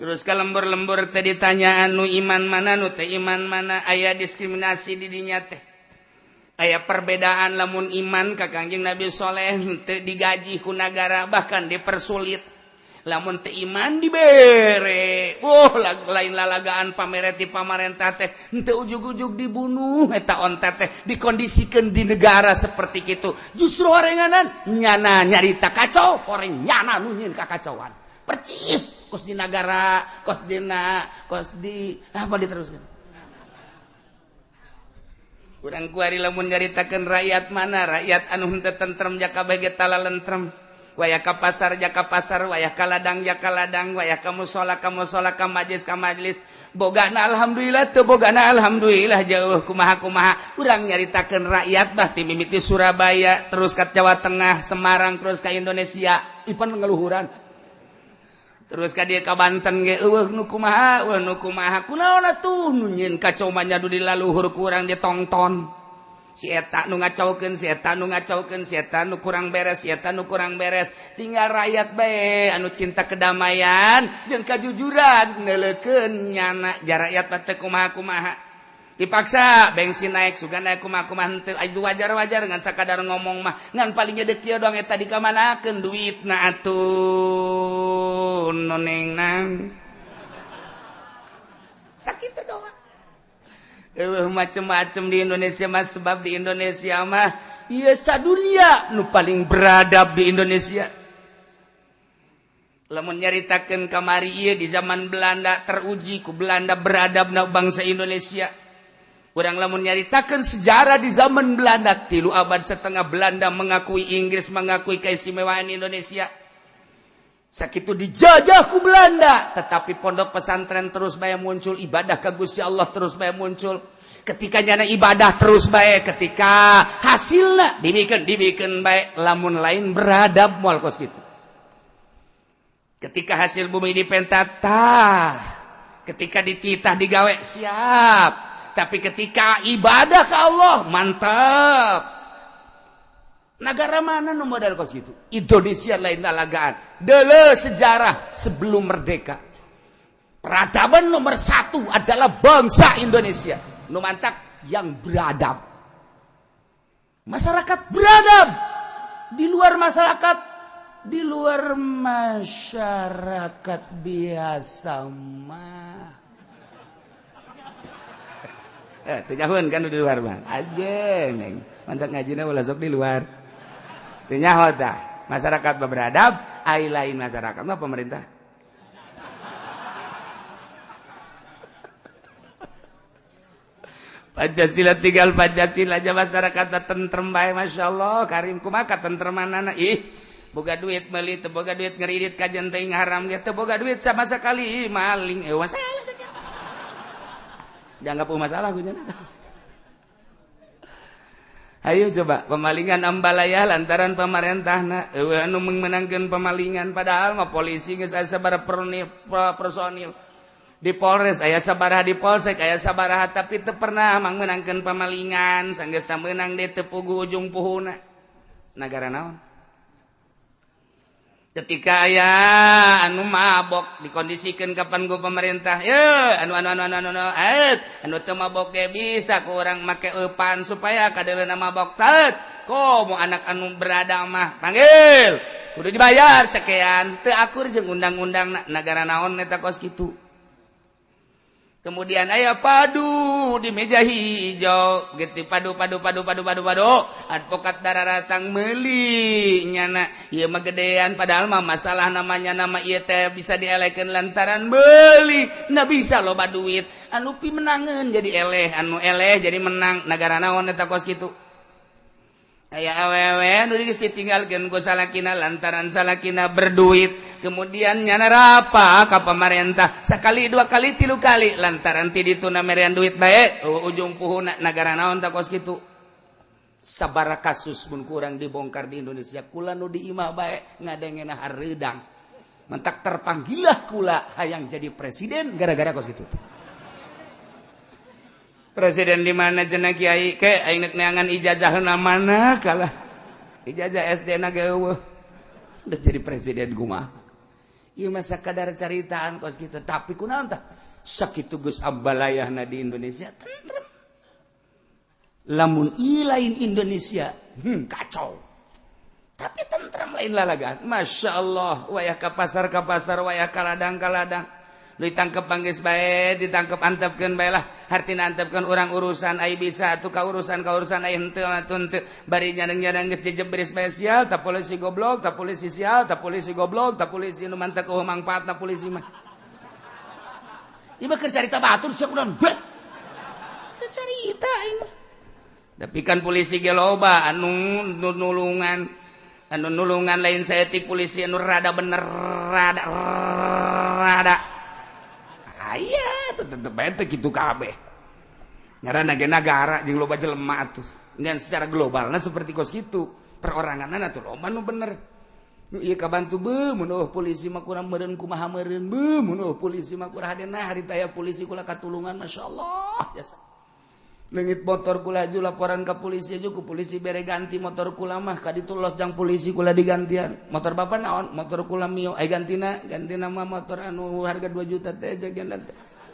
terus ka lembur-lembur teh ditanya anu iman mana nu teh iman mana aya diskriminasi di dinya teh aya perbedaan lamun iman ka Kangjeng Nabi Soleh teu digaji ku nagara bahkan dipersulit lamun teu iman dibere lain lalagaan pamere ti pamarentah teh henteu ujug-ujug dibunuh eta onta teh dikondisikeun di negara seperti kitu justru orenganan nyana nyarita kacau oreng nyana nu nyieun kakacauan percis kos di negara kos di apa diteruskan urang kuari lamun nyaritakeun rakyat mana rakyat anu henteu tentrem jaka bege tala lentrem wayah ka pasar jaka pasar wayah ka ladang jaka ladang wayah ka mushola ka majlis ka majlis bogana alhamdulillah teu bogana alhamdulillah jauh kumaha urang nyaritakeun rakyat bah ti mimiti Surabaya terus ka Jawa Tengah Semarang terus ka Indonesia ipan ngeluhuran terus ka dieu ka Banten ge eueuh nu kumaha kunaon atuh nu nyieun kacau manyadu di laluhur ku urang ditongton si eta nu ngacaukeun si eta nu kurang beres tinggal rakyat bae anu cinta kedamaian jeung kajujuran neuleukeun nyana jar rakyat teh kumaha dipaksa bensin naik sugan naik kumaha henteu aju wajar ngan sakadar ngomong mah ngan paling gede kieu doang eta dikamanakeun duitna atuh nonengna sakitu doang macem-macem di Indonesia mah sebab di Indonesia mah ieu sadunia nu paling beradab di Indonesia lamun nyaritakeun kamari ieu di zaman Belanda teruji ku Belanda beradabna bangsa Indonesia urang lamun nyaritakeun sejarah di zaman Belanda 3 abad setengah Belanda mengakui Inggris mengakui keistimewaan Indonesia sakitu dijajah ku Belanda tetapi pondok pesantren terus bae muncul ibadah ka Gusti Allah terus bae muncul ketika nyana ibadah terus bae ketika hasilna dibikeun bae lamun lain beradab moal kos kitu ketika hasil bumi dipentat ketika dititah digawe siap tapi ketika ibadah ka Allah mantap negara mana nu modal kos gitu Indonesia lain lalagaan deuleu sejarah sebelum merdeka peradaban nomor 1 adalah bangsa Indonesia nu mantak yang beradab masyarakat beradab di luar masyarakat biasa mah teu nyahoeun kan di luar mah ajeung neng mantak ngajina ulah sok di luar nyaho tah masyarakat beradab ai lain masyarakat mah pemerintah Pancasila tinggal Pancasila aja masyarakat tentrem bae masyaallah karim kumaha katentremanana boga duit meuli teu boga duit ngeririt ka teuing haram ge teu boga duit sama sekali maling masalah dianggap masalah gujana. Ayo coba pemalingan ambalaya lantaran pemerintahna anu menangkeun pemalingan padahal mah polisi geus aya sabaraha personil di Polres aya sabaraha di Polsek aya sabaraha tapi teu pernah menangkeun pemalingan sanggeus meunang deui teu puguh ujung puhuna nagara naon ketika aya anu mabok dikondisikeun kapan ku pemerintah anu teu mabok ge bisa ku urang make eupan supaya kadeuleuna mabok tet komo anak anu beradab mah panggil kudu dibayar sekian teu akur jeung undang-undang nagara naon eta kos kitu kemudian aya padu di meja hijau gitu padu advokat dararatang meuli nyana ieu mah gedean padahal mah masalah namanya nama ieu teh bisa dielekeun lantaran meuli na bisa loba duit anu pi menangeun jadi eleh anu eleh jadi menang nagara naon eta kos kitu aya awewe nu geus ditinggalkeun ku salakina lantaran salakina berduit kemudian nyana rapa ka pamarentah sakali 2 kali 3 kali lantaran ti ditu namerean duit bae ujung puhuna nagara naon ta kos kitu sabaraha kasus mun kurang dibongkar di Indonesia kula nu di imah bae ngadengena hareudang mentak terpanggilah kula hayang jadi presiden gara-gara kos kitu presiden di mana cenah kiai ke aing neangan ijazahna mana kalah ijazah SD na ge eueuh udah jadi presiden kumaha ieu masa kadar caritaan kos kitu tapi kunaon tah sakitu geus ambalayahna di Indonesia tentrem lamun lain Indonesia kacau tapi tentrem lain lalagan Masya Allah wayah ka pasar wayah ka ladang ditangkep panggis bae ditangkep antepkeun bae lah hartina antepkeun urang urusan ai bisa atuh ka urusan ai henteu bari nyadeng-nyadeng geus dijebri spesial ta polisi goblok ta polisi sial ta polisi goblok ta polisi nu mantek mangpaatna polisi mah ieu mah keur carita batur sia kunaon carita ini tapi kan polisi ge loba anu nulungan lain saeutik polisi anu rada bener rada aya tetep ente gitu kabeh ngaranna ge nagara jeung loba jelema atuh ngan secara globalna seperti kos kitu peroranganna atuh loba nu bener nu ieu kabantu beuh mun polisi mah kurang meureun kumaha meureun beuh mun polisi mah kurang hadena harita aya polisi kula katulungan masyaallah jasa leungit motor kula aju laporan ka polisi aju ku polisi bere ganti motor kula mah ka ditu los jang polisi kula digantian motor bapak naon motor kula mio gantina mah motor anu harga 2 juta teh jagan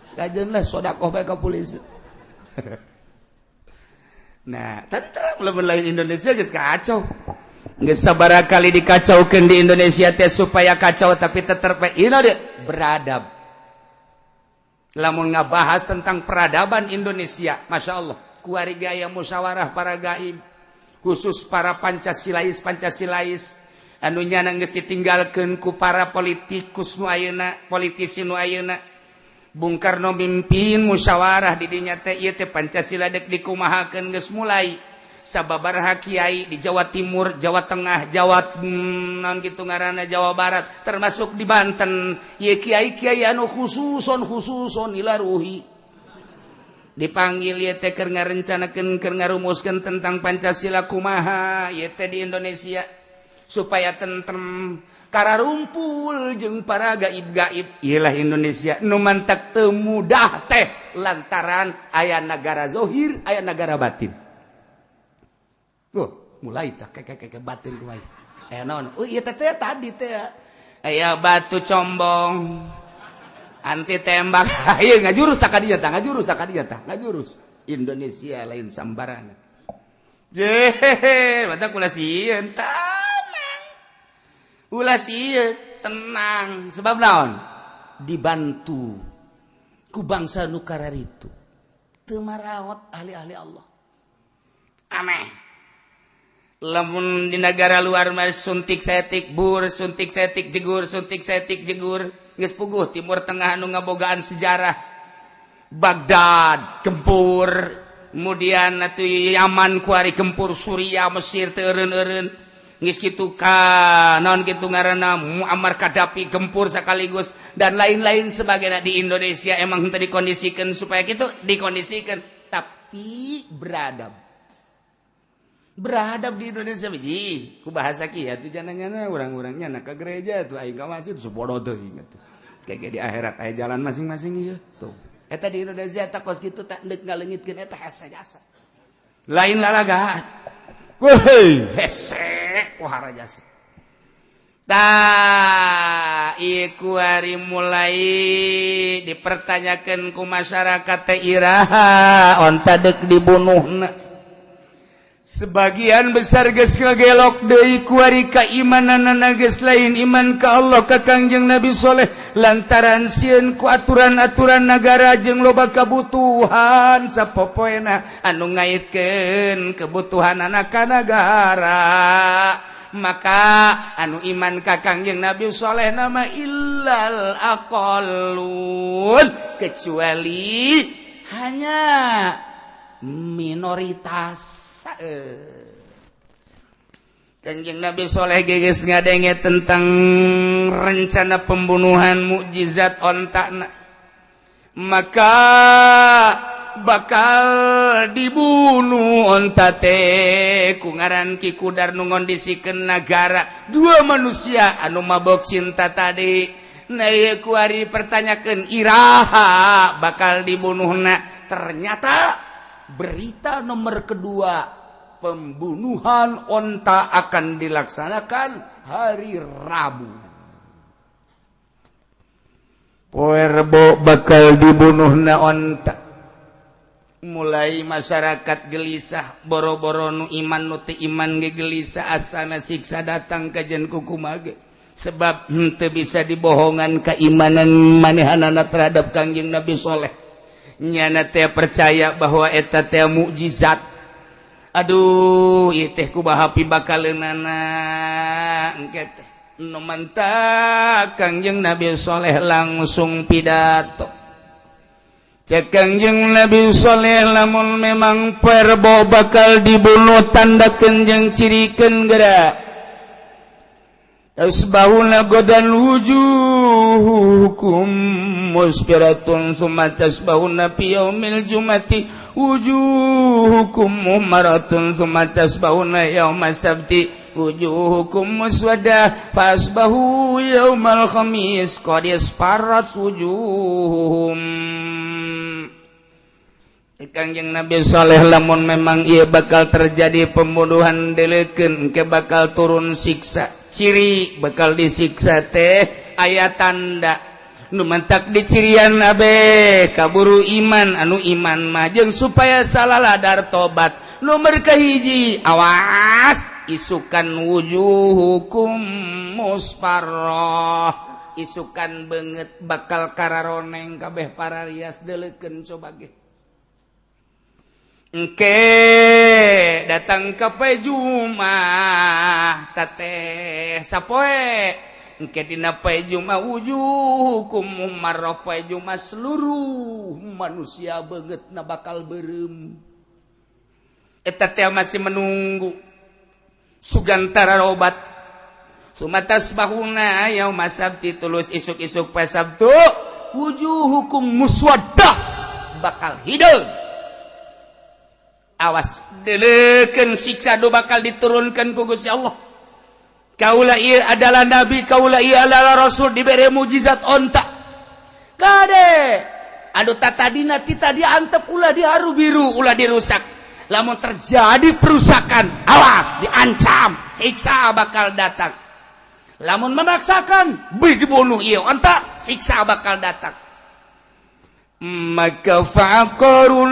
sekajeun lah sedekah bae ka polisi nah tentrem lain Indonesia geus kacau geus sabaraha kali dikacaukeun di Indonesia teh supaya kacau tapi tetep ieu beradab lamun ngabahas tentang peradaban Indonesia Masya Allah kuari gaya musyawarah para gaib khusus para Pancasilais anu nyana geus ditinggalkeun ku para politikus nu ayeuna politisi nu ayeuna Bung Karno mimpin musyawarah di dinya teh ieu teh Pancasila dek dikumahakeun geus mulai sababaraha kiai di Jawa Timur, Jawa Tengah, Jawa naon kitu ngaranna Jawa Barat, termasuk di Banten. Ieu kiai-kiai anu khususon ilaruhi. Dipanggil ieu teh keur ngarencanakeun keur ngarumuskeun tentang Pancasila kumaha ieu teh di Indonesia supaya tentrem kararumpul jeung para gaib-gaib. Iyalah Indonesia nu mantak teu mudah teh lantaran aya nagara zahir, aya nagara batin. Mulai tak kayak batin kumai. Naon? Iya teh tadi teh. Aya batu combong. Anti tembak. Ieu ngajurus ka dieu tah, ngajurus. Indonesia lain sambarangan. Mata kula sieun tenang. Ulah sieun tenang. Sebab naon? Dibantu ku bangsa nu kararitu. Teu marawat ahli-ahli Allah. Aneh. Lamun di negara luar mah suntik setik bur, suntik setik jegur, geus puguh Timur Tengah anu ngabogaan sejarah. Baghdad gempur, kemudian atuh Yaman kuari gempur, Suriah, Mesir teu eureun-eureun. Geus kitu ka naon kitu ngaranna Muammar Gaddafi gempur sakaligus dan lain-lain sebagainya di Indonesia emang teu dikondisikeun supaya kitu dikondisikeun tapi beradab di Indonesia biji ku bahasa kieu atuh jangan urang-urangnya nak ke gereja tuh aing ka masjid subodo teuing atuh kayak di akhirat aya jalan masing-masing ieu tuh eta di Indonesia eta kos kitu tak deuk ngaleungitkeun eta hese jasa lain lalagaan weuy hese wahara jasa tah ieu kuari mulai dipertanyakeun ku masyarakat teh iraha onta deuk dibunuhna. Sebagian besar geus ngagelok deui kuari kaimananna geus lain iman ka Allah ka Kangjeng Nabi Saleh lantaran sieun ku aturan-aturan nagara jeung loba kabutuhan sapopoena anu ngaitkeun kebutuhan anak negara maka anu iman ka Kangjeng Nabi Saleh nama illal aqallun kecuali hanya minoritas. Kanjeng Nabi Saleh geus ngadenge tentang rencana pembunuhan mukjizat ontakna maka bakal dibunuh onta teh ku ngaran Ki Kudar nu ngondisikeun nagara dua manusia anu mabok cinta tadi nah ieu kuari pertanyakeun iraha bakal dibunuhna ternyata berita nomor kedua pembunuhan onta akan dilaksanakan hari Rabu. poe Rebo bakal dibunuh na onta. Mulai masyarakat gelisah boro-boro nu iman nu teu iman ge gelisah asana siksa datang ka jen kukumage sebab henteu bisa dibohongan keimanan manehanana terhadap Kangjeng Nabi Saleh nyana teh percaya bahwa eta teh mukjizat. Aduh ieu teh kumaha pibakaleunana engke teh nu mantap Kangjeng Nabi Saleh langsung pidato. Cek Kangjeng Nabi Saleh lamun memang Rebo bakal dibunuh tandakeun jeung cirikeun geura tasbahuna godan wujuhukum musfiratun tsumma tasbahuna fi yaumil jumati wujuhukum mumaratun tsumma tasbahuna yaumas sabti wujuhukum muswaddah fasbahu yaumal khamis qad isfarat wujuhum. Kangjeng Nabi Saleh lamun memang ieu bakal terjadi pembunuhan deleukeun ke bakal turun siksa ciri bakal disiksa teh aya tanda nu mentak dicirian abe kaburu iman anu iman mah jeung supaya salaladar tobat nomor kahiji awas isukan wujuhukum musfarrah isukan beungeut bakal kararoneng kabeh pararias deleukeun coba ge engke datang ka poe Jumat tateh sapoe engke dina poe Jumat wujuhukum marrah poe Jumat seluruh manusia beungeutna bakal beureum eta teh masih menunggu sugantara robat sumatas bahuna yaumas sabti tulus isuk-isuk poe Sabtu wujuhukum muswaddah bakal hideung. Awas deleukeun siksa do bakal diturunkan ku Gusti Allah. Kaula ieu adalah nabi, kaula ieu adalah rasul dibere mukjizat onta. Kade anu tatadina ti tadi antep ulah diharu biru, ulah dirusak. Lamun terjadi perusakan, awas diancam, siksa bakal datang. Lamun memaksakan, dibunuh ieu onta, siksa bakal datang. Maka fa'aqarun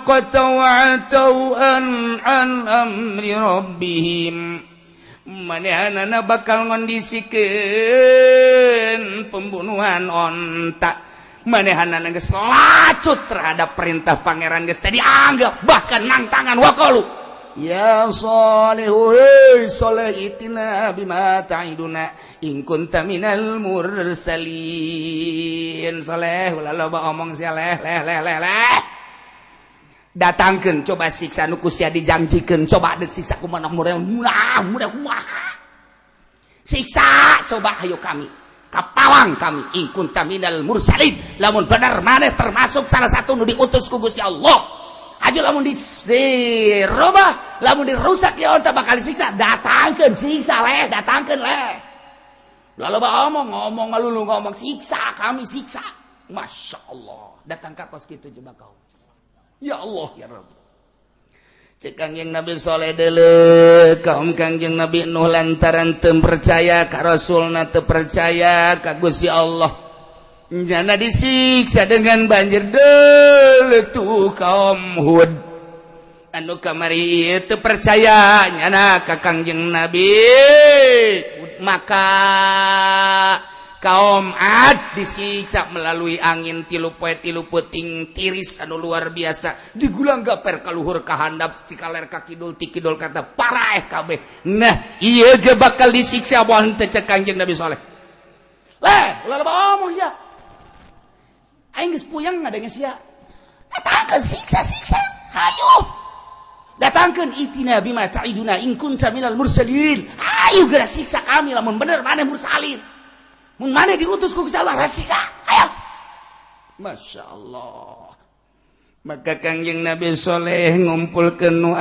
qata'u an amri rabbihim manehanana bakal ngondisikeun pembunuhan onta manehanana geus lacut terhadap perintah pangeran geus teh dianggap bahkan nang tangan waqalu ya Salihu hey Saleh itina bima ta'iduna in kunta minal mursalin. Saleh ulah loba omong sia leh datangkeun coba siksa nu kusia dijanjikeun coba deuk siksa kumaha mudah siksa coba hayu kami kapalang kami in kunta minal mursalin lamun bener maneh termasuk salah satu nu diutus ku Gusti Allah aja lamun dirobah lamun dirusak ya onta bakal disiksa datangkeun siksa leh datangkeun leh lalu ngomong ngalulu ngomong siksa kami siksa Masya Allah datang ka kos kitu coba kau ya Allah ya Rabb. Cek Kangjeng Nabi Saleh deuleu kaum Kangjeng Nabi Nuh lantaran teu percaya ka rasulna teu percaya ka Gusti Allah. Jana disiksa dengan banjir deuleu tuh kaum Hud. Anu kamari teu percaya nyana ka Kangjeng Nabi maka kaum Ad disiksa melalui angin tilu poe tilu peuting tiris anu luar biasa digulang gaper ka luhur ka handap ti kaler ka kidul ti kidul kata paraeh kabeh. Nah ieu ge bakal disiksa moal teu cek Kangjeng Nabi Saleh. Leh ulah ngomong sia. Aing geus puyeng ngadenge sia. Datangkeun siksa-siksa. Hayu. Datangkeun itina bima ta'iduna in kunta minal mursalin. Ayo geura siksa kami lamun bener maneh mursalin. Mun maneh diutus ku Gusti Allah siksa. Ayo. Masya Allah. Maka Kangjeng Nabi Saleh ngumpulkeun nu